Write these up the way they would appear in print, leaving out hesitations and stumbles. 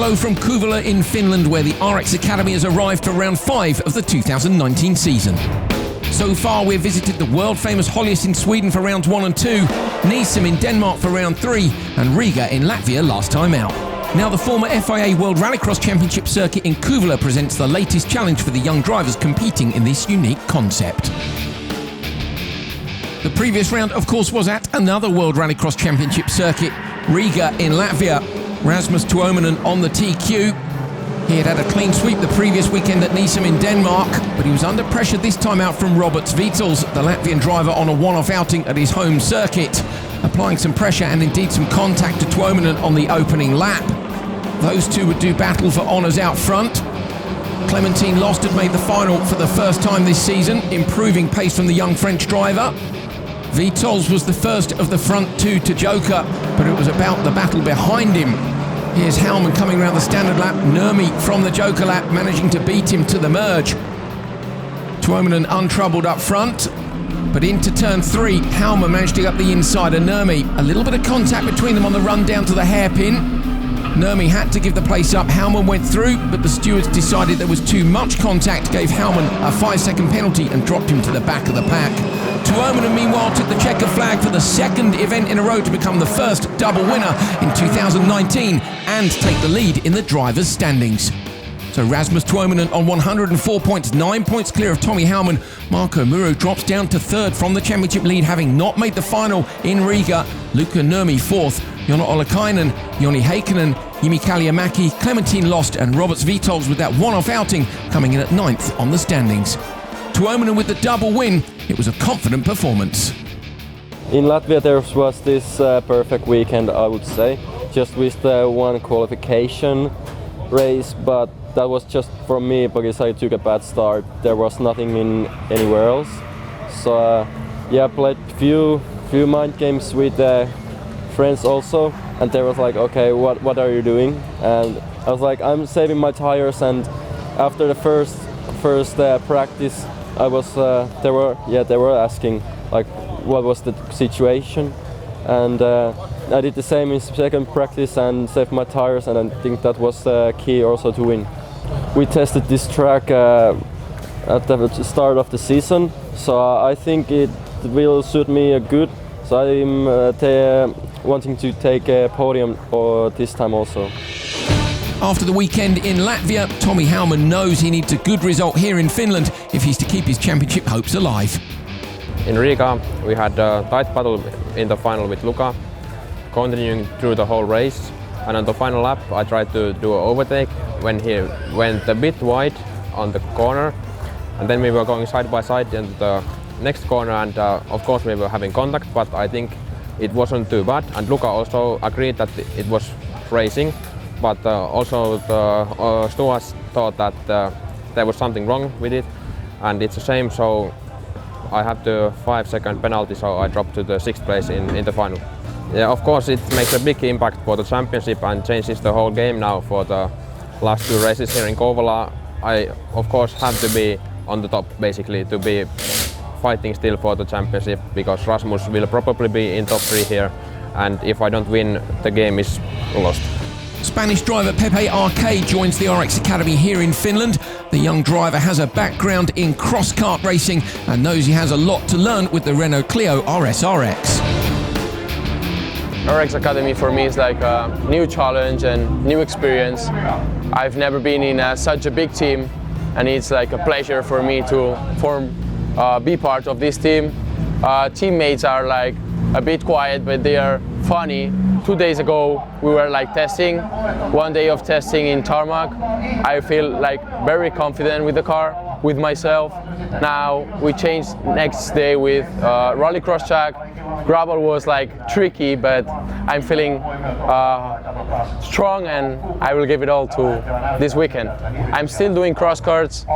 Hello from Kouvola in Finland, where the RX Academy has arrived for round 5 of the 2019 season. So far we've visited the world-famous Hollius in Sweden for rounds 1 and 2, Niisum in Denmark for round 3, and Riga in Latvia last time out. Now the former FIA World Rallycross Championship circuit in Kouvola presents the latest challenge for the young drivers competing in this unique concept. The previous round, of course, was at another World Rallycross Championship circuit, Riga in Latvia. Rasmus Tuominen on the TQ. He had a clean sweep the previous weekend at Niisum in Denmark, but he was under pressure this time out from Roberts Vietels, the Latvian driver, on a one-off outing at his home circuit, applying some pressure and indeed some contact to Tuominen on the opening lap. Those two would do battle for honours out front. Clémentine Lost had made the final for the first time this season, improving pace from the young French driver. Vietels was the first of the front two to joker, but it was about the battle behind him. Here's Houman coming around the standard lap, Nurmi from the joker lap managing to beat him to the merge. Tuominen untroubled up front, but into turn 3, Houman managed to get up the inside of Nurmi. A little bit of contact between them on the run down to the hairpin. Nurmi had to give the place up. Houman went through, but the stewards decided there was too much contact, gave Houman a 5-second penalty and dropped him to the back of the pack. Tuominen, meanwhile, took the checker flag for the second event in a row to become the first double winner in 2019 and take the lead in the drivers' standings. So Rasmus Tuominen on 104 points, 9 points clear of Tommy Houman. Marko Muru drops down to third from the championship lead, having not made the final in Riga. Luka Nurmi fourth, Jona Olakainen, Joni Heikkinen, Jimi Kalliomäki, Clémentine Lost and Roberts Vietels with that one-off outing coming in at 9th on the standings. Tuominen with the double win. It was a confident performance. In Latvia there was this perfect weekend, I would say, just with the one qualification race, but that was just for me because I took a bad start. There was nothing in anywhere else. So I played few mind games with friends also, and they was like, okay, what are you doing? And I was like, I'm saving my tires. And after the first practice, I was they were asking like what was the situation, and I did the same in second practice and saved my tires, and I think that was the key also to win. We tested this track at the start of the season, so I think it will suit me good. So I'm wanting to take a podium for this time also. After the weekend in Latvia, Tommy Houman knows he needs a good result here in Finland if he's to keep his championship hopes alive. In Riga, we had a tight battle in the final with Luka, continuing through the whole race. And on the final lap, I tried to do an overtake when he went a bit wide on the corner. And then we were going side by side into the next corner, and of course we were having contact, but I think it wasn't too bad. And Luka also agreed that it was racing. But also the stewards thought that there was something wrong with it, and it's a shame, so I had the 5-second penalty, so I dropped to the 6th place in the final. Yeah, of course it makes a big impact for the championship and changes the whole game now for the last 2 races here in Kouvola. I of course have to be on the top basically to be fighting still for the championship, because Rasmus will probably be in top 3 here, and if I don't win, the game is lost. Spanish driver Pepe Arcade joins the RX Academy here in Finland. The young driver has a background in cross-kart racing and knows he has a lot to learn with the Renault Clio RS-RX. RX Academy for me is like a new challenge and new experience. I've never been in such a big team, and it's like a pleasure for me to be part of this team. Teammates are like a bit quiet, but they are funny. 2 days ago we were like testing, 1 day of testing in tarmac. I feel like very confident with the car, with myself. Now we changed next day with rallycross track. Gravel was like tricky, but I'm feeling strong, and I will give it all to this weekend. I'm still doing cross karts,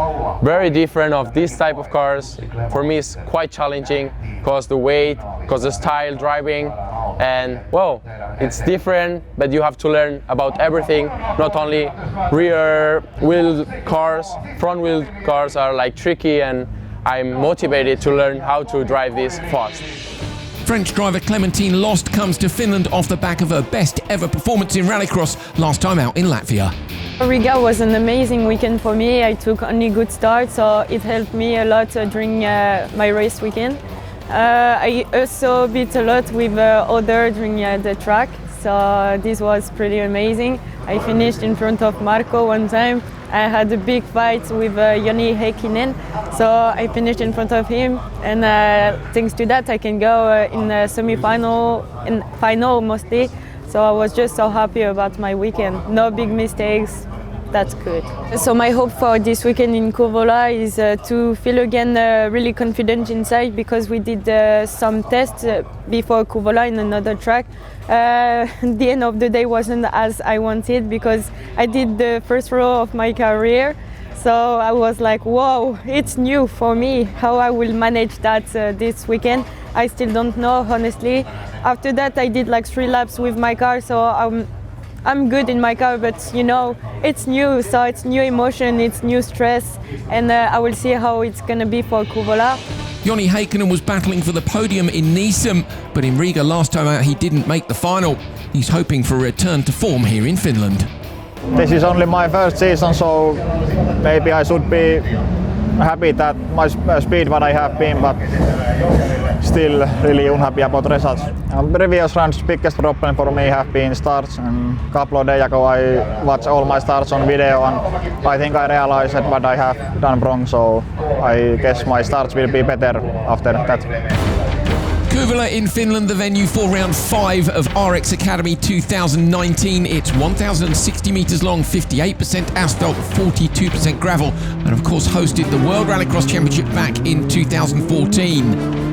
very different of this type of cars. For me it's quite challenging because the weight, because the style driving, and well, it's different, but you have to learn about everything. Not only rear wheel cars, front wheel cars are like tricky, and I'm motivated to learn how to drive this fast. French driver Clémentine Lost comes to Finland off the back of her best ever performance in rallycross last time out in Latvia. Riga was an amazing weekend for me. I took only good starts, so it helped me a lot during my race weekend. I also beat a lot with other during the track, so this was pretty amazing. I finished in front of Marco one time. I had a big fight with Joni Heikkinen, so I finished in front of him, and thanks to that I can go in the semi-final and final mostly. So I was just so happy about my weekend. No big mistakes. That's good. So my hope for this weekend in Kouvola is to feel again really confident inside, because we did some tests before Kouvola in another track. The end of the day wasn't as I wanted, because I did the first row of my career. So I was like, whoa, it's new for me. How I will manage that this weekend, I still don't know, honestly. After that, I did like 3 laps with my car, so I'm good in my car, but you know, it's new, so it's new emotion, it's new stress, and I will see how it's gonna be for Kouvola. Joni Heikkinen was battling for the podium in Nice, but in Riga last time out he didn't make the final. He's hoping for a return to form here in Finland. This is only my first season, so maybe I should be happy that my speed what I have been, but still really unhappy about results. Previous runs biggest problem for me have been starts, and a couple of days ago I watched all my starts on video, and I think I realized what I have done wrong, so I guess my starts will be better after that. Kouvola in Finland, the venue for round 5 of RX Academy 2019. It's 1,060 metres long, 58% asphalt, 42% gravel, and of course hosted the World Rallycross Championship back in 2014.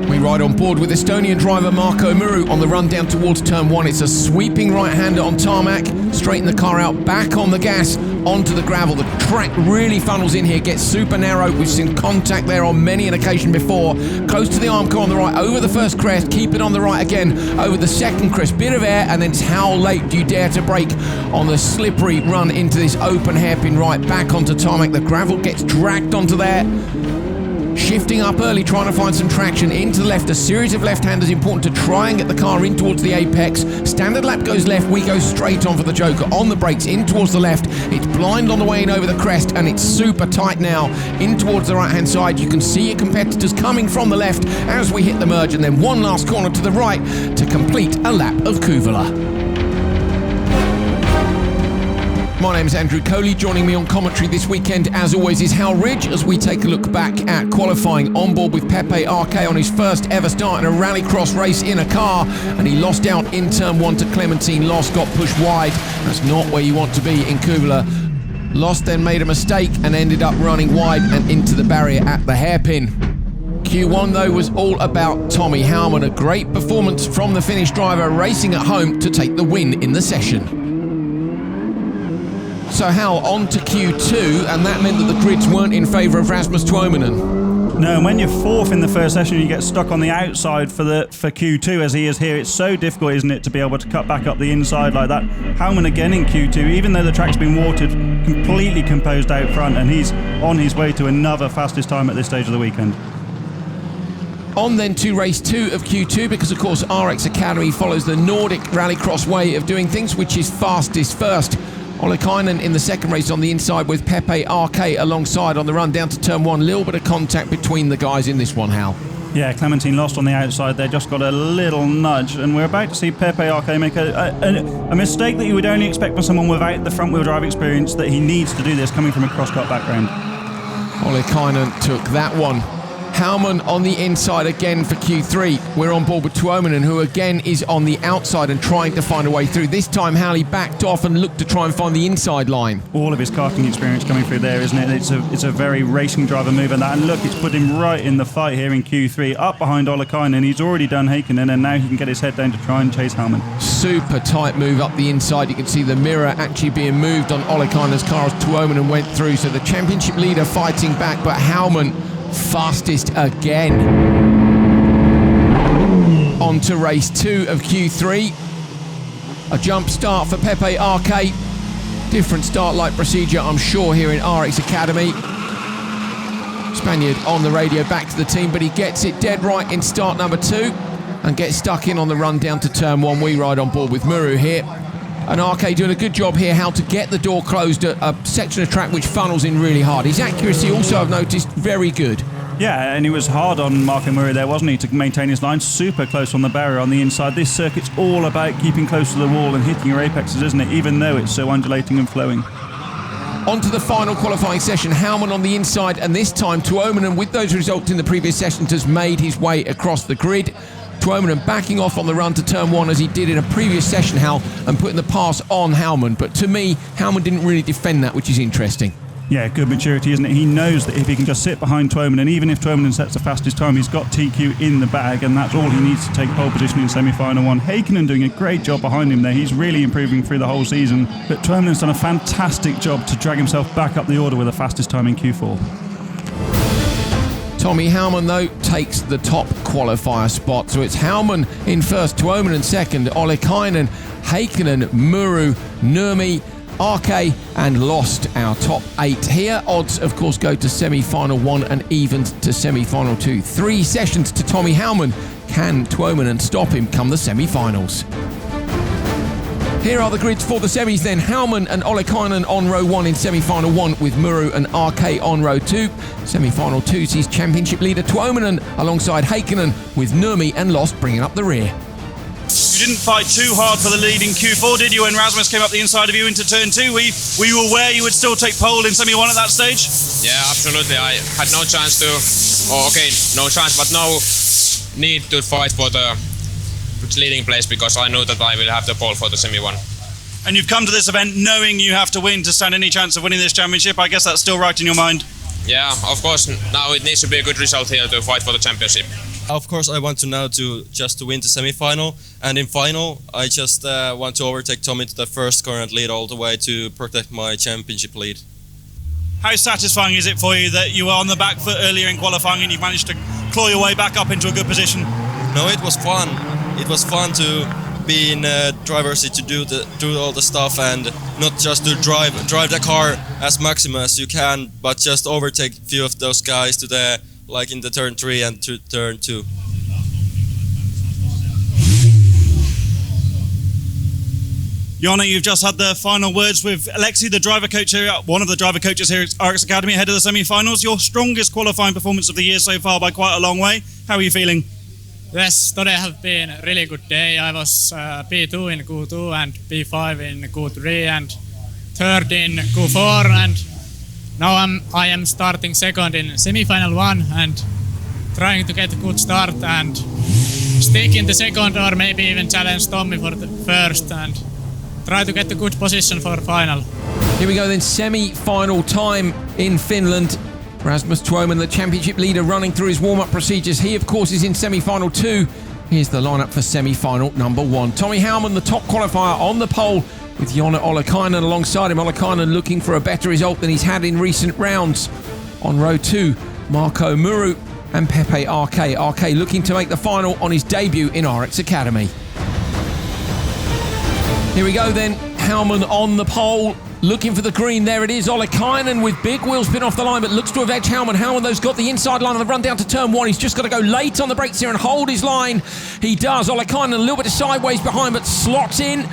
We ride on board with Estonian driver Marko Muru on the run down towards turn 1. It's a sweeping right-hander on tarmac, straighten the car out, back on the gas, onto the gravel. The track really funnels in here, gets super narrow. We've seen contact there on many an occasion before. Close to the Armco on the right, over the first crest, keep it on the right again, over the second crest, bit of air, and then it's how late do you dare to brake on the slippery run into this open hairpin right, back onto tarmac. The gravel gets dragged onto there. Shifting up early, trying to find some traction into the left. A series of left-handers, important to try and get the car in towards the apex. Standard lap goes left, we go straight on for the Joker. On the brakes, in towards the left. It's blind on the way in over the crest, and it's super tight now. In towards the right-hand side, you can see your competitors coming from the left as we hit the merge, and then one last corner to the right to complete a lap of Kouvola. My name is Andrew Coley. Joining me on commentary this weekend, as always, is Hal Ridge as we take a look back at qualifying on board with Pepe Arce on his first ever start in a rallycross race in a car, and he lost out in turn 1 to Clémentine Lost, got pushed wide. That's not where you want to be in Kouvola. Lost then made a mistake and ended up running wide and into the barrier at the hairpin. Q1 though was all about Tommy Howman, a great performance from the Finnish driver racing at home to take the win in the session. So Hal, on to Q2, and that meant that the grids weren't in favour of Rasmus Tuominen. No, and when you're 4th in the first session, you get stuck on the outside for Q2, as he is here. It's so difficult, isn't it, to be able to cut back up the inside like that. Howman again in Q2, even though the track's been watered, completely composed out front, and he's on his way to another fastest time at this stage of the weekend. On then to race 2 of Q2, because of course RX Academy follows the Nordic rallycross way of doing things, which is fastest first. Ollikainen in the second race on the inside with Pepe Arce alongside on the run down to turn 1. Little bit of contact between the guys in this one, Hal. Yeah, Clémentine Lost on the outside there, just got a little nudge, and we're about to see Pepe Arce make a mistake that you would only expect from someone without the front-wheel drive experience that he needs to do this, coming from a cross-cut background. Ollikainen took that one. Howman on the inside again for Q3. We're on board with Tuominen, who again is on the outside and trying to find a way through. This time Halley backed off and looked to try and find the inside line. All of his karting experience coming through there, isn't it? It's a very racing driver move, and that. And look, it's put him right in the fight here in Q3, up behind Ollikainen. He's already done Heikkinen, and now he can get his head down to try and chase Howman. Super tight move up the inside. You can see the mirror actually being moved on Ollikainen's car as Tuominen went through. So the championship leader fighting back, but Howman fastest again. On to race 2 of Q3. A jump start for Pepe Arce. Different start-like procedure, I'm sure, here in RX Academy. Spaniard on the radio back to the team, but he gets it dead right in start number 2. and gets stuck in on the run down to turn 1. We ride on board with Muru here. And RK doing a good job here how to get the door closed at a section of track which funnels in really hard. His accuracy also, I've noticed, very good. Yeah, and he was hard on Marco Murray there, wasn't he, to maintain his line. Super close on the barrier on the inside. This circuit's all about keeping close to the wall and hitting your apexes, isn't it, even though it's so undulating and flowing. On to the final qualifying session. Howman on the inside, and this time Tuominen, with those results in the previous sessions, has made his way across the grid. Tuominen backing off on the run to turn 1 as he did in a previous session, Hal, and putting the pass on Howman. But to me, Howman didn't really defend that, which is interesting. Yeah, good maturity, isn't it? He knows that if he can just sit behind Tuominen, even if Tuominen sets the fastest time, he's got TQ in the bag, and that's all he needs to take pole position in semi-final 1. Heikkinen doing a great job behind him there. He's really improving through the whole season. But Tuominen's done a fantastic job to drag himself back up the order with the fastest time in Q4. Tommy Howman, though, takes the top qualifier spot. So it's Howman in first, Tuominen second, Ollikainen, Heikkinen, Muru, Nurmi, RK, and Lost, our top 8 here. Odds, of course, go to semi-final 1 and evens to semi-final 2. 3 sessions to Tommy Howman. Can Tuominen stop him come the semi-finals? Here are the grids for the semis then. Howman and Ollikainen on row 1 in semi-final 1 with Muru and RK on row 2. Semi-final 2 sees championship leader Tuominen alongside Heikkinen with Nurmi and Lost bringing up the rear. You didn't fight too hard for the lead in Q4, did you, when Rasmus came up the inside of you into turn 2? Were you aware you would still take pole in semi-1 at that stage? Yeah, absolutely. I had no chance to, no chance, but no need to fight for the leading place because I knew that I will have the pole for the semi-1. And you've come to this event knowing you have to win to stand any chance of winning this championship. I guess that's still right in your mind? Yeah, of course. Now it needs to be a good result here to fight for the championship. Of course, I want to now to win the semi-final, and in final, I just want to overtake Tommy to the first corner and lead all the way to protect my championship lead. How satisfying is it for you that you were on the back foot earlier in qualifying and you've managed to claw your way back up into a good position? No, it was fun. It was fun to be in driver's seat to do all the stuff and not just to drive the car as maximum as you can, but just overtake a few of those guys to the like in the turn 3 and to turn 2. Jonna, you've just had the final words with Alexi, the driver coach here, one of the driver coaches here at RX Academy ahead of the semi-finals. Your strongest qualifying performance of the year so far by quite a long way. How are you feeling? Yes, today has been a really good day. I was P2 in Q2 and P5 in Q3 and third in Q4, and now I am starting second in semi-final 1 and trying to get a good start and stick in the second or maybe even challenge Tommy for the first and try to get a good position for final. Here we go then, semi-final time in Finland. Rasmus Tuominen, the championship leader, running through his warm-up procedures. He, of course, is in semi-final 2. Here's the lineup for semi-final number 1. Tommy Howman, the top qualifier, on the pole with Jonna Ollikainen alongside him. Ollikainen looking for a better result than he's had in recent rounds. On row 2, Marco Muru and Pepe RK. RK looking to make the final on his debut in RX Academy. Here we go then, Howman on the pole, looking for the green. There it is, Ollikainen with big wheel spin off the line, but looks to have edged Howman. Howman, though's got the inside line on the run down to turn 1. He's just got to go late on the brakes here and hold his line. He does. Ollikainen a little bit sideways behind, but slots in.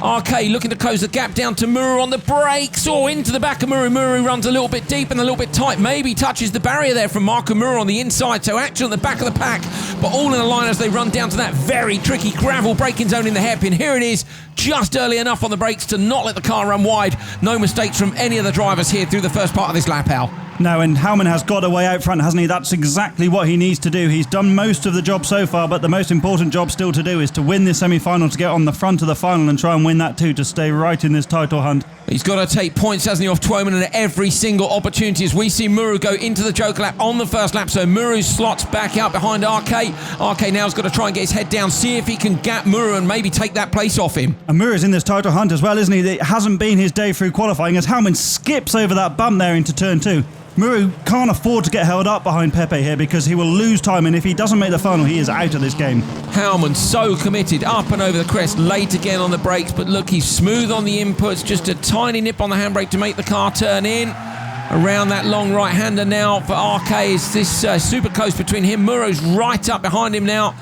RK looking to close the gap down to Muru on the brakes, or into the back of Muru. Muru runs a little bit deep and a little bit tight, maybe touches the barrier there from Marco Muru on the inside, so action at the back of the pack, but all in a line as they run down to that very tricky gravel braking zone in the hairpin. Here it is, just early enough on the brakes to not let the car run wide. No mistakes from any of the drivers here through the first part of this lap, Al. No, and Howman has got a way out front, hasn't he? That's exactly what he needs to do. He's done most of the job so far, but the most important job still to do is to win this semi-final, to get on the front of the final and try and win that too, to stay right in this title hunt. He's got to take points, hasn't he, off Tuominen at every single opportunity, as we see Muru go into the joker lap on the first lap. So Muru slots back out behind RK. RK now's got to try and get his head down, see if he can gap Muru and maybe take that place off him. And Muru's in this title hunt as well, isn't he? It hasn't been his day through qualifying as Howman skips over that bump there into turn 2. Muru can't afford to get held up behind Pepe here because he will lose time, and if he doesn't make the final, he is out of this game. Howman so committed, up and over the crest, late again on the brakes, but look, he's smooth on the inputs, just a tiny nip on the handbrake to make the car turn in. Around that long right-hander now for RK. Is this super close between him? Muru's right up behind him now.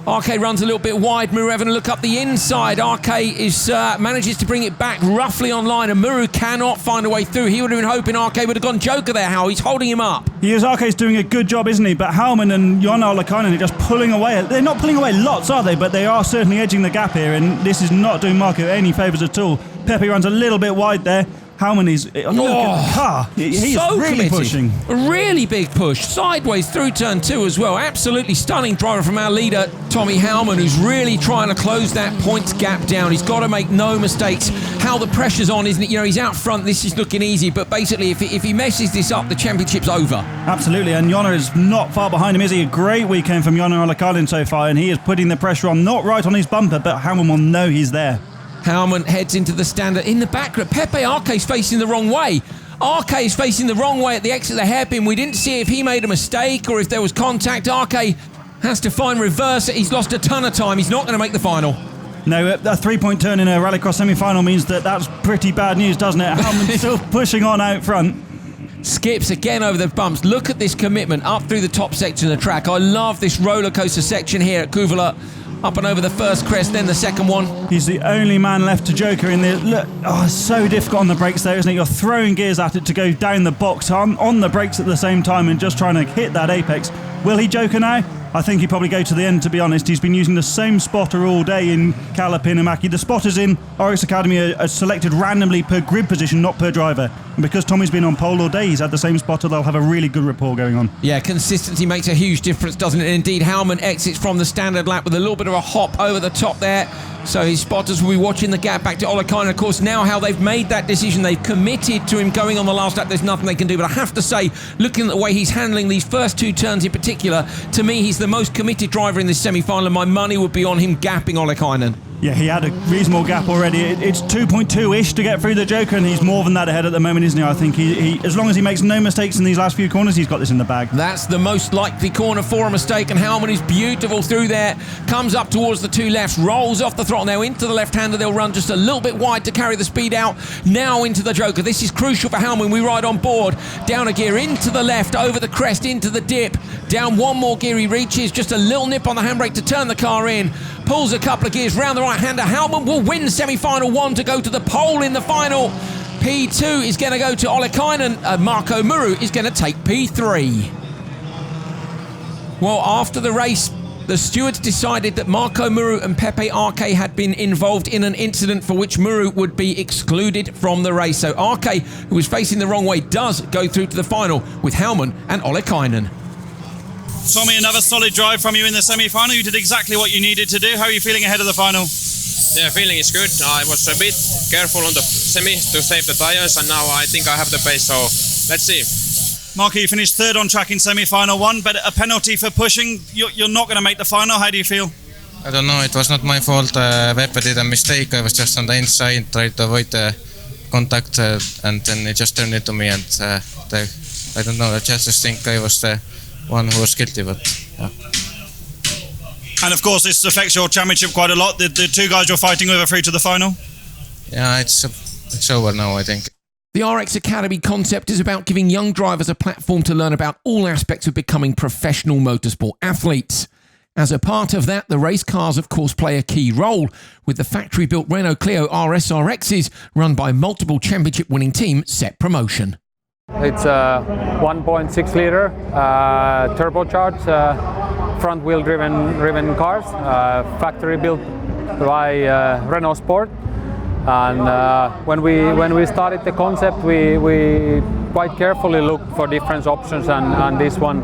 RK runs a little bit wide. Muru having a look up the inside. RK is manages to bring it back roughly on line, and Muru cannot find a way through. He would have been hoping RK would have gone joker there, How he's holding him up. He is. RK's doing a good job, isn't he? But Howman and Jon Olekainen are just pulling away. They're not pulling away lots, are they? But they are certainly edging the gap here, and this is not doing Marco any favours at all. Pepe runs a little bit wide there. Howman is... Look at the car. He's so really committed. pushing. A really big push. Sideways through turn 2 as well. Absolutely stunning driver from our leader, Tommy Howman, who's really trying to close that points gap down. He's got to make no mistakes. How the pressure's on, isn't it? You know, he's out front. This is looking easy. But basically, if he messes this up, the championship's over. Absolutely. And Jonna is not far behind him, is he? A great weekend from Jonna Olekainen so far. And he is putting the pressure on. Not right on his bumper, but Howman will know he's there. Howman heads into the standard in the back. Pepe RK's facing the wrong way. RK is facing the wrong way at the exit of the hairpin. We didn't see if he made a mistake or if there was contact. RK has to find reverse. He's lost a ton of time. He's not going to make the final. No, a 3-point turn in a rallycross semi-final means that's pretty bad news, doesn't it? Howman's still pushing on out front. Skips again over the bumps. Look at this commitment up through the top section of the track. I love this roller coaster section here at Kouvola. Up and over the first crest, then the second one. He's the only man left to joker in there. Look, it's so difficult on the brakes there, isn't it? You're throwing gears at it to go down the box on the brakes at the same time and just trying to hit that apex. Will he joker now? I think he'd probably go to the end, to be honest. He's been using the same spotter all day in Kalapinnamaki. The spotters in RX Academy are selected randomly per grid position, not per driver. And because Tommy's been on pole all day, he's had the same spotter, they'll have a really good rapport going on. Yeah, consistency makes a huge difference, doesn't it? Indeed, Howman exits from the standard lap with a little bit of a hop over the top there. So his spotters will be watching the gap back to Olekainen. Of course, now how they've made that decision, they've committed to him going on the last lap. There's nothing they can do. But I have to say, looking at the way he's handling these first 2 turns in particular, to me, he's the most committed driver in this semi-final, and my money would be on him gapping Olekainen. Yeah, he had a reasonable gap already. It's 2.2-ish to get through the joker, and he's more than that ahead at the moment, isn't he? I think he as long as he makes no mistakes in these last few corners, he's got this in the bag. That's the most likely corner for a mistake, and Howman is beautiful through there. Comes up towards the 2 lefts, rolls off the throttle. Now into the left-hander, they'll run just a little bit wide to carry the speed out. Now into the joker. This is crucial for Howman. We ride on board. Down a gear, into the left, over the crest, into the dip. Down one more gear, he reaches. Just a little nip on the handbrake to turn the car in. Pulls a couple of gears round the right-hander. Howman will win semi-final 1 to go to the pole in the final. P2 is going to go to Olekainen. Marco Muru is going to take P3. Well, after the race, the stewards decided that Marco Muru and Pepe RK had been involved in an incident for which Muru would be excluded from the race. So RK, who was facing the wrong way, does go through to the final with Howman and Olekainen. Tommy, another solid drive from you in the semi-final. You did exactly what you needed to do. How are you feeling ahead of the final? Yeah, feeling is good. I was a bit careful on the semi to save the tires, and now I think I have the pace, so let's see. Marco, you finished 3rd on track in semi-final 1, but a penalty for pushing. You're not going to make the final. How do you feel? I don't know, it was not my fault. Pepe did a mistake. I was just on the inside, tried to avoid the contact, and then it just turned into me, and I don't know, I just think I was the one who was guilty, but yeah. And of course this affects your championship quite a lot. The 2 guys you're fighting with are through to the final? Yeah, it's over now, I think. The RX Academy concept is about giving young drivers a platform to learn about all aspects of becoming professional motorsport athletes. As a part of that, the race cars of course play a key role, with the factory-built Renault Clio RSRXs run by multiple championship-winning team Set Promotion. It's a 1.6 liter turbocharged front-wheel driven cars, factory built by Renault Sport. And when we started the concept, we quite carefully looked for different options, and this one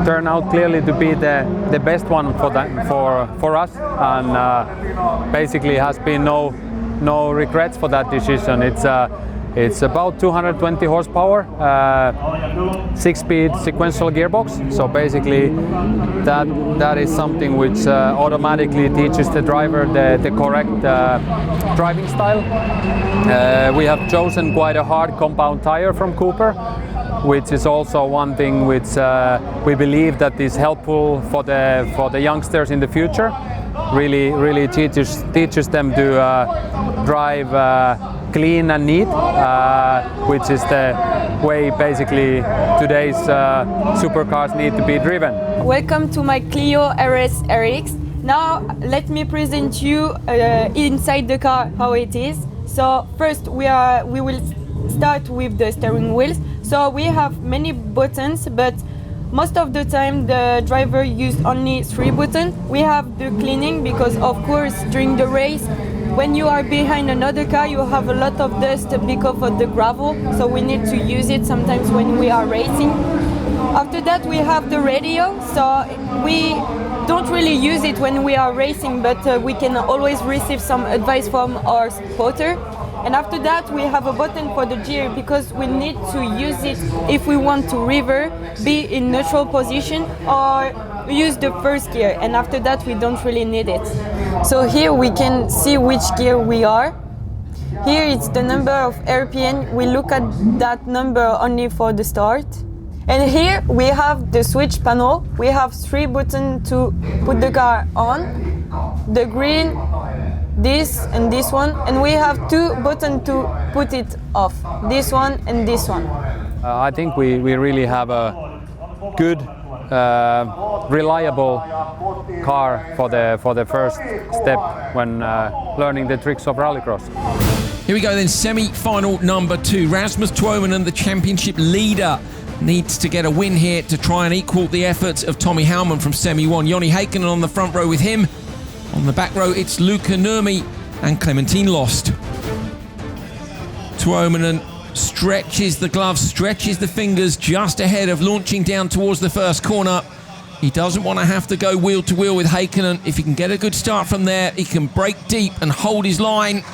turned out clearly to be the best one for us, and basically has been no regrets for that decision. It's about 220 horsepower, 6-speed sequential gearbox. So basically, that is something which automatically teaches the driver the correct driving style. We have chosen quite a hard compound tire from Cooper, which is also one thing which we believe that is helpful for the youngsters in the future. Really teaches them to drive clean and neat, which is the way basically today's supercars need to be driven. Welcome to my Clio RS RX. Now let me present you inside the car how it is. So first we will start with the steering wheels. So we have many buttons, but most of the time the driver used only 3 buttons. We have the cleaning because of course during the race when you are behind another car you have a lot of dust because of the gravel, so we need to use it sometimes when we are racing. After that we have the radio, so we don't really use it when we are racing, but we can always receive some advice from our spotter. And after that we have a button for the gear because we need to use it if we want to reverse, be in neutral position or use the first gear, and after that we don't really need it. So here we can see which gear we are. Here it's the number of RPM, we look at that number only for the start. And here we have the switch panel. We have 3 buttons to put the car on, the green, this and this one, and we have 2 buttons to put it off, this one and this one. I think we really have a good, reliable car for the first step when learning the tricks of rallycross. Here we go then, semi-final number 2. Rasmus Tuominen, the championship leader, needs to get a win here to try and equal the efforts of Tommy Howman from semi-1. Joni Heikkinen on the front row with him. On the back row, it's Luca Nurmi and Clementine Lost. Tuominen stretches the gloves, stretches the fingers just ahead of launching down towards the first corner. He doesn't want to have to go wheel to wheel with Heikkinen. If he can get a good start from there, he can break deep and hold his line.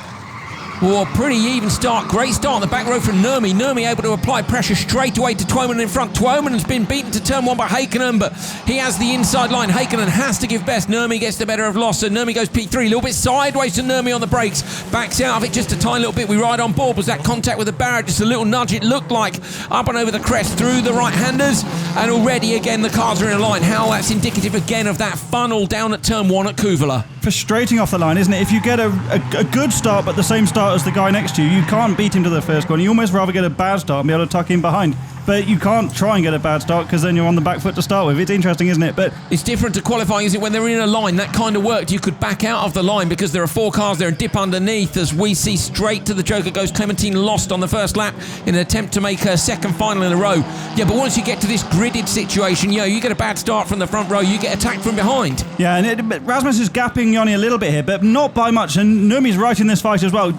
Oh, pretty even start. Great start on the back row from Nurmi. Nurmi able to apply pressure straight away to Tuominen in front. Tuominen's been beaten to turn 1 by Heikkinen, but he has the inside line. Heikkinen has to give best. Nurmi gets the better of Loss, so Nurmi goes P3. A little bit sideways to Nurmi on the brakes. Backs out of it just a tiny little bit. We ride on board. Was that contact with the barrier? Just a little nudge, it looked like. Up and over the crest through the right-handers. And already, again, the cars are in a line. How that's indicative, again, of that funnel down at turn 1 at Kouvola. Frustrating off the line, isn't it? If you get a good start but the same start as the guy next to you, you can't beat him to the first corner. You almost rather get a bad start and be able to tuck in behind. But you can't try and get a bad start because then you're on the back foot to start with. It's interesting, isn't it? But it's different to qualifying, isn't it? When they're in a line, that kind of worked. You could back out of the line because there are 4 cars there and dip underneath. As we see straight to the Joker goes Clementine Lost on the first lap in an attempt to make her second final in a row. Yeah, but once you get to this gridded situation, you get a bad start from the front row, you get attacked from behind. Yeah, and Rasmus is gapping Joni a little bit here, but not by much. And Nurmi's right in this fight as well.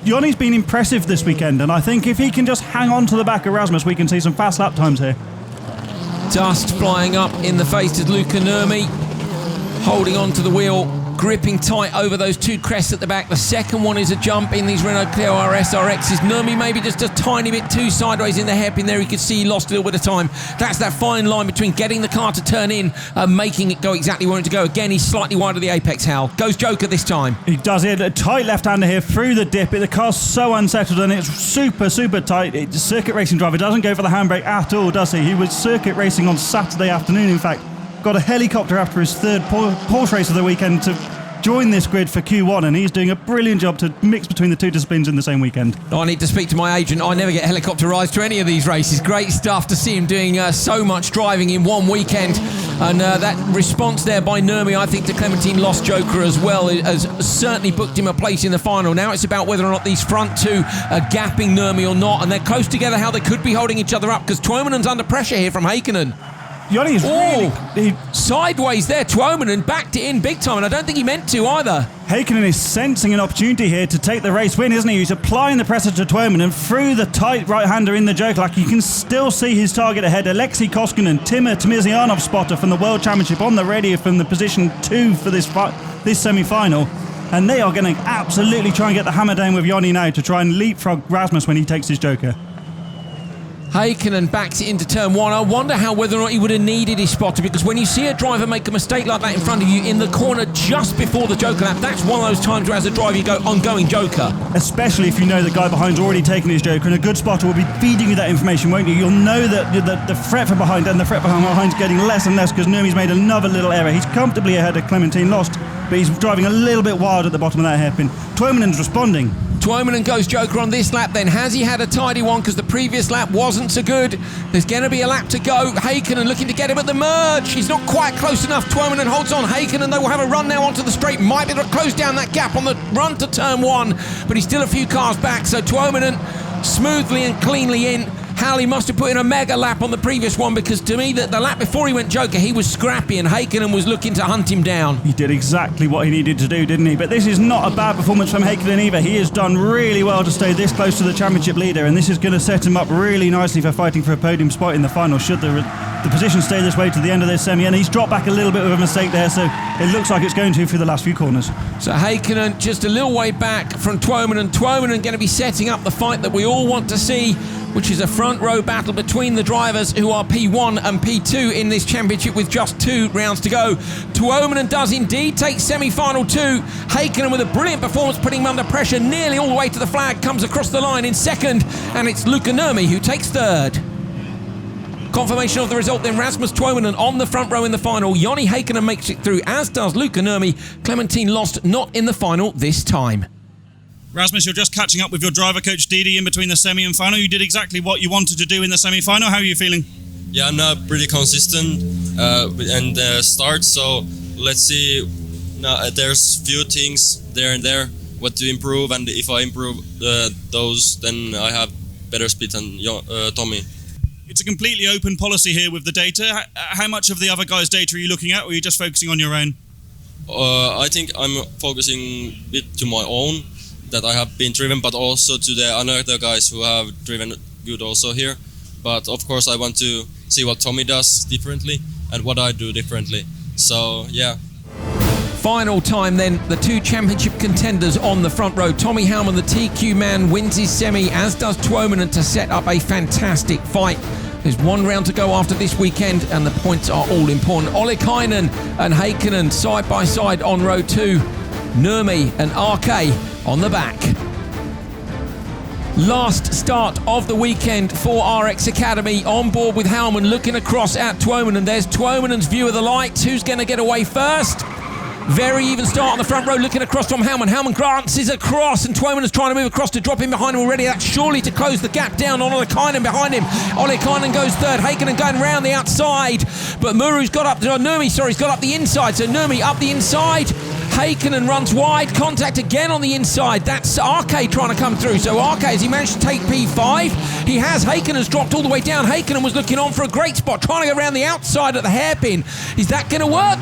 Joni's been impressive this weekend, and I think if he can just hang on to the back of Rasmus, we can see some fast lap times here. Dust flying up in the face of Luca Nurmi, holding on to the wheel, gripping tight over those 2 crests at the back. The second one is a jump in these Renault Clio RS RXs. Nurmi maybe just a tiny bit too sideways in the hairpin there. You could see he lost a little bit of time. That's that fine line between getting the car to turn in and making it go exactly where it to go. Again, he's slightly wide of the apex, Hal. Goes Joker this time. He does. He had a tight left-hander here through the dip. The car's so unsettled and it's super, super tight. Circuit racing driver doesn't go for the handbrake at all, does he? He was circuit racing on Saturday afternoon, in fact. Got a helicopter after his 3rd Porsche race of the weekend to join this grid for Q1, and he's doing a brilliant job to mix between the 2 disciplines in the same weekend. I need to speak to my agent. I never get helicopter rides to any of these races. Great stuff to see him doing so much driving in one weekend. And that response there by Nurmi, I think, to Clementine Lost Joker as well, has certainly booked him a place in the final. Now it's about whether or not these front 2 are gapping Nurmi or not, and they're close together, how they could be holding each other up, because Tuominen's under pressure here from Heikkinen. Joni is really sideways there. Tuominen backed it in big time, and I don't think he meant to either. Heikkinen is sensing an opportunity here to take the race win, isn't he? He's applying the pressure to Tuominen through the tight right-hander in the Joker. Like, you can still see his target ahead. Alexei Koskinen, Timur Tamizianov spotter from the World Championship on the radio from the position 2 for this semi-final. And they are going to absolutely try and get the hammer down with Joni now to try and leapfrog Rasmus when he takes his Joker. Heikkinen backs it into turn 1. I wonder whether or not he would have needed his spotter, because when you see a driver make a mistake like that in front of you in the corner just before the Joker lap, that's one of those times where as a driver you go, ongoing Joker. Especially if you know the guy behind's already taken his Joker, and a good spotter will be feeding you that information, won't you? You'll know that the threat from behind and the threat behind's getting less and less because Nurmi's made another little error. He's comfortably ahead of Clementine Lost, but he's driving a little bit wild at the bottom of that hairpin. Tuominen's responding. Tuominen goes Joker on this lap then. Has he had a tidy one because the previous lap wasn't so good? There's going to be a lap to go. Heikkinen looking to get him at the merge. He's not quite close enough. Tuominen holds on. Heikkinen, though, will have a run now onto the straight. Might be able to close down that gap on the run to turn 1, but he's still a few cars back. So Tuominen smoothly and cleanly in. Halley must have put in a mega lap on the previous one, because to me, the lap before he went Joker, he was scrappy and Heikkinen was looking to hunt him down. He did exactly what he needed to do, didn't he? But this is not a bad performance from Heikkinen either. He has done really well to stay this close to the championship leader, and this is going to set him up really nicely for fighting for a podium spot in the final, should the position stay this way to the end of this semi. And he's dropped back a little bit with a mistake there, so it looks like it's going to for the last few corners. So Heikkinen just a little way back from Tuominen. Tuominen going to be setting up the fight that we all want to see, which is a front row battle between the drivers who are P1 and P2 in this championship with just 2 rounds to go. Tuominen does indeed take semi-final 2. Heikkinen with a brilliant performance, putting him under pressure nearly all the way to the flag, comes across the line in second, and it's Luka Nurmi who takes third. Confirmation of the result then, Rasmus Tuominen on the front row in the final. Joni Heikkinen makes it through, as does Luka Nurmi. Clementine lost, not in the final this time. Rasmus, you're just catching up with your driver coach Didi in between the semi and final. You did exactly what you wanted to do in the semi-final. How are you feeling? Yeah, I'm not pretty consistent and start, so let's see. Now, there's few things there and there what to improve, and if I improve those, then I have better speed than Tommy. It's a completely open policy here with the data. How much of the other guys' data are you looking at, or are you just focusing on your own? I think I'm focusing a bit to my own, that I have been driven, but also to the other guys who have driven good also here. But of course I want to see what Tommy does differently and what I do differently. So yeah. Final time then, the 2 championship contenders on the front row. Tommy Howman, the TQ man, wins his semi, as does Tuominen, to set up a fantastic fight. There's 1 round to go after this weekend, and the points are all important. Ollikainen and Heikkinen side by side on row 2. Nurmi and RK on the back. Last start of the weekend for RX Academy, on board with Howman, looking across at Tuominen. There's Tuominen's view of the lights. Who's going to get away first? Very even start on the front row, looking across from Howman. Howman glances across, and Tuominen's trying to move across to drop him behind him already. That's surely to close the gap down on Ollikainen behind him. Ollikainen goes third, Heikkinen going round the outside, but Muru's got up, Nurmi's got up the inside, so Nurmi up the inside. Heikkinen runs wide, contact again on the inside. That's RK trying to come through. So RK, has he managed to take P5? He has. Heikkinen's dropped all the way down. Heikkinen was looking on for a great spot, trying to go around the outside at the hairpin. Is that going to work?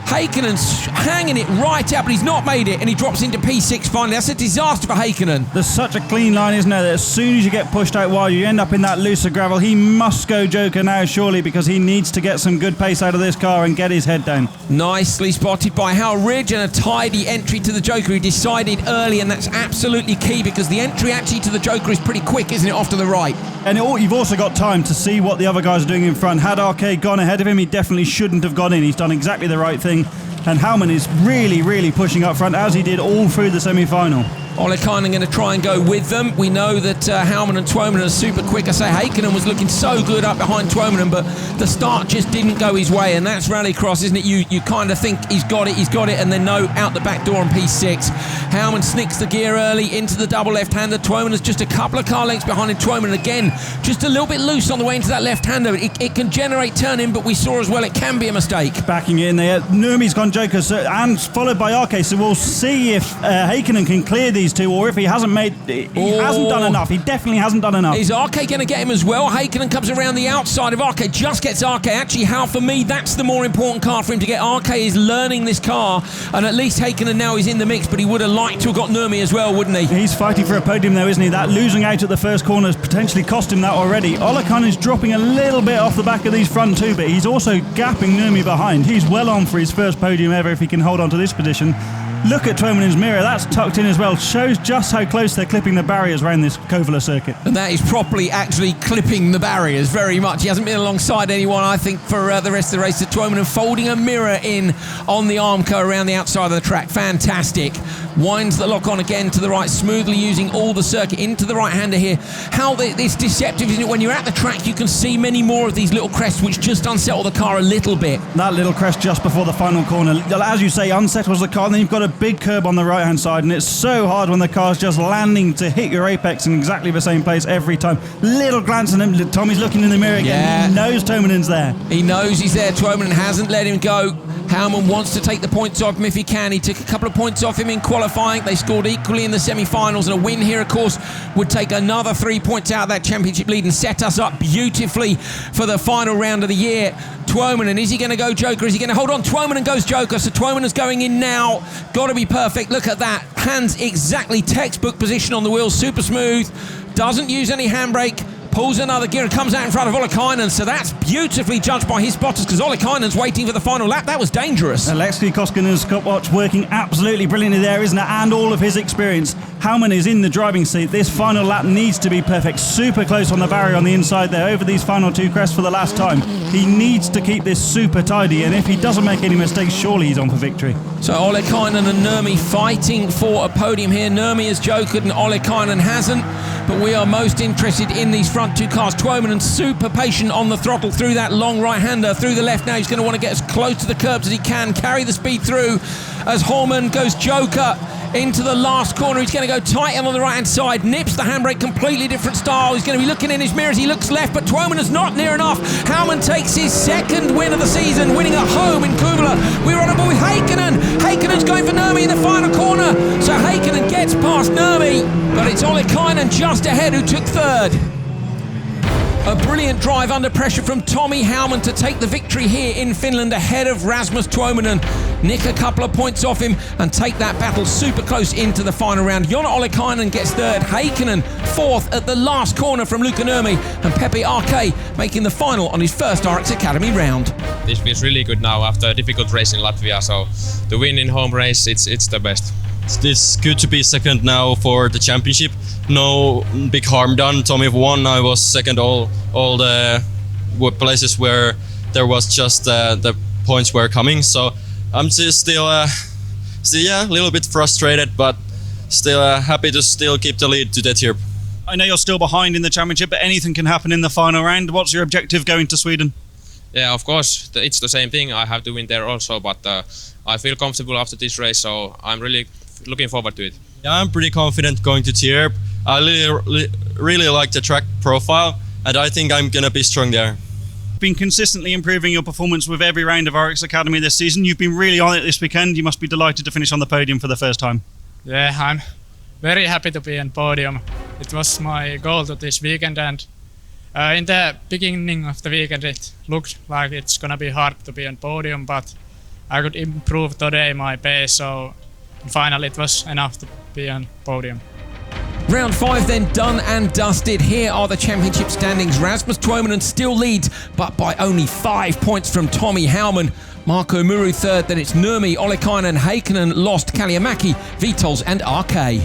Heikkinen's hanging it right out, but he's not made it, and he drops into P6 finally. That's a disaster for Heikkinen. There's such a clean line, isn't there, that as soon as you get pushed out wide, you end up in that looser gravel. He must go Joker now, surely, because he needs to get some good pace out of this car and get his head down. Nicely spotted by Hal Ridge, and a tidy entry to the Joker. He decided early, and that's absolutely key, because the entry actually to the Joker is pretty quick, isn't it, off to the right? And you've also got time to see what the other guys are doing in front. Had RK gone ahead of him, he definitely shouldn't have gone in. He's done exactly the right thing. And Howman is really, really pushing up front, as he did all through the semi-final. Ollikainen going to try and go with them. We know that Howman and Tuominen are super quick. I say Heikkinen was looking so good up behind Tuominen, but the start just didn't go his way, and that's rallycross, isn't it? You kind of think he's got it, and then no, out the back door on P6. Howman sneaks the gear early into the double left-hander. Tuominen's just a couple of car lengths behind him. Tuominen again, just a little bit loose on the way into that left-hander. It can generate turn-in, but we saw as well it can be a mistake. Backing it in there. Nurmi's gone Joker, and followed by RK, so we'll see if Heikkinen can clear these two, or if he hasn't hasn't done enough. He definitely hasn't done enough. Is RK going to get him as well? Heikkinen comes around the outside of RK, just gets RK. Actually, Hal, for me, that's the more important car for him to get. RK is learning this car, and at least Heikkinen now is in the mix, but he would have liked to have got Nurmi as well, wouldn't he? He's fighting for a podium though, isn't he? That losing out at the first corner has potentially cost him that already. Ollikainen's dropping a little bit off the back of these front two, but he's also gapping Nurmi behind. He's well on for his first podium ever if he can hold on to this position. Look at Tuominen's mirror, that's tucked in as well. Shows just how close they're clipping the barriers around this Kouvola circuit. And that is properly actually clipping the barriers very much. He hasn't been alongside anyone, I think, for the rest of the race. Tuominen folding a mirror in on the Armco around the outside of the track. Fantastic. Winds the lock on again to the right, smoothly using all the circuit into the right-hander here. How it's deceptive, isn't it? When you're at the track, you can see many more of these little crests which just unsettle the car a little bit. That little crest just before the final corner, as you say, unsettles the car, and then you've got a big curb on the right-hand side, and it's so hard when the car's just landing to hit your apex in exactly the same place every time. Little glance at him. Tommy's looking in the mirror again. Yeah. He knows Tuominen's there. He knows he's there. Tuomanen hasn't let him go. Howman wants to take the points off him if he can. He took a couple of points off him in qualifying. They scored equally in the semi-finals, and a win here, of course, would take another 3 points out of that championship lead and set us up beautifully for the final round of the year. Tuomanen, is he going to go Joker? Is he going to hold on? Tuomanen goes Joker, so Tuomanen's going in now. Got to be perfect. Look at that. Hands exactly textbook position on the wheels, super smooth. Doesn't use any handbrake. Pulls another gear and comes out in front of Ollikainen, so that's beautifully judged by his spotters because Ollikainen's waiting for the final lap. That was dangerous. Alexei Koskinen's stopwatch working absolutely brilliantly there, isn't it? And all of his experience. Howman is in the driving seat. This final lap needs to be perfect. Super close on the barrier on the inside there over these final two crests for the last time. He needs to keep this super tidy, and if he doesn't make any mistakes, surely he's on for victory. So Ollikainen and Nurmi fighting for a podium here. Nurmi has jokered and Ollikainen hasn't, but we are most interested in these front two cars. Tuomanen super patient on the throttle through that long right-hander, through the left now. He's going to want to get as close to the curbs as he can, carry the speed through as Holman goes Joker into the last corner. He's going to go tight on the right-hand side, nips the handbrake, completely different style. He's going to be looking in his mirrors. He looks left, but Tuomanen's not near enough. Howman takes his second win of the season, winning at home in Kouvola. We're on a ball with Heikkinen. Heikkinen's going for Nurmi in the final corner. So Heikkinen gets past Nurmi, but it's Ollikainen just ahead who took third. A brilliant drive under pressure from Tommy Howman to take the victory here in Finland ahead of Rasmus Tuomanen. Nick a couple of points off him and take that battle super close into the final round. Jonna Ollikainen gets third, Heikkinen fourth at the last corner from Luka Nurmi, and Pepe RK making the final on his first RX Academy round. This feels really good now after a difficult race in Latvia, so to win in home race, it's the best. It's good to be second now for the championship. No big harm done. Tommy won. I was second all the places where there was just the points were coming. So I'm still a little bit frustrated, but still happy to still keep the lead to that here. I know you're still behind in the championship, but anything can happen in the final round. What's your objective going to Sweden? Yeah, of course, it's the same thing. I have to win there also, but I feel comfortable after this race, so I'm really looking forward to it. Yeah, I'm pretty confident going to Tierp. I really like the track profile, and I think I'm gonna be strong there. Been consistently improving your performance with every round of RX Academy this season. You've been really on it this weekend. You must be delighted to finish on the podium for the first time. Yeah, I'm very happy to be on podium. It was my goal to this weekend, and in the beginning of the weekend it looked like it's gonna be hard to be on podium, but I could improve today my pace, so finally it was enough to be on podium. Round 5 then done and dusted. Here are the championship standings. Rasmus Tuomanen still leads, but by only 5 points from Tommy Howman. Marko Muru third, then it's Nurmi, Ollikainen, Heikkinen, Lost, Kaliamaki, Vitols and RK.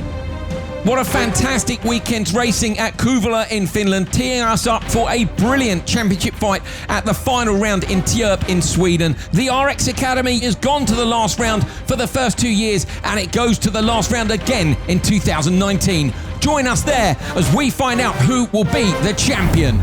What a fantastic weekend's racing at Kouvola in Finland, teeing us up for a brilliant championship fight at the final round in Tierp in Sweden. The RX Academy has gone to the last round for the first 2 years, and it goes to the last round again in 2019. Join us there as we find out who will be the champion.